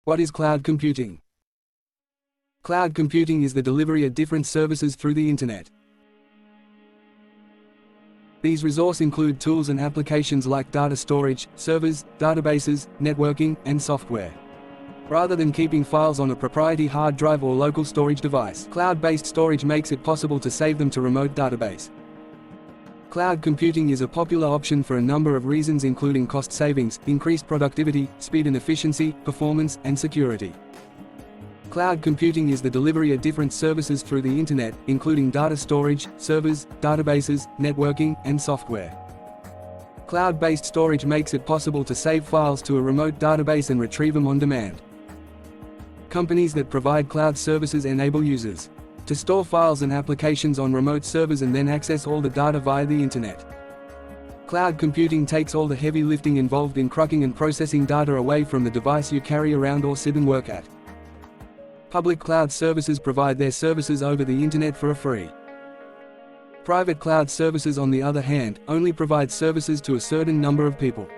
What is cloud computing? Cloud computing is the delivery of different services through the Internet. These resources include tools and applications like data storage, servers, databases, networking, and software. Rather than keeping files on a proprietary hard drive or local storage device, cloud-based storage makes it possible to save them to remote database. Cloud computing is a popular option for a number of reasons, including cost savings, increased productivity, speed and efficiency, performance, and security. Cloud computing is the delivery of different services through the Internet, including data storage, servers, databases, networking, and software. Cloud-based storage makes it possible to save files to a remote database and retrieve them on demand. Companies that provide cloud services enable users to store files and applications on remote servers and then access all the data via the Internet. Cloud computing takes all the heavy lifting involved in crunching and processing data away from the device you carry around or sit and work at. Public cloud services provide their services over the Internet for free. Private cloud services, on the other hand, only provide services to a certain number of people.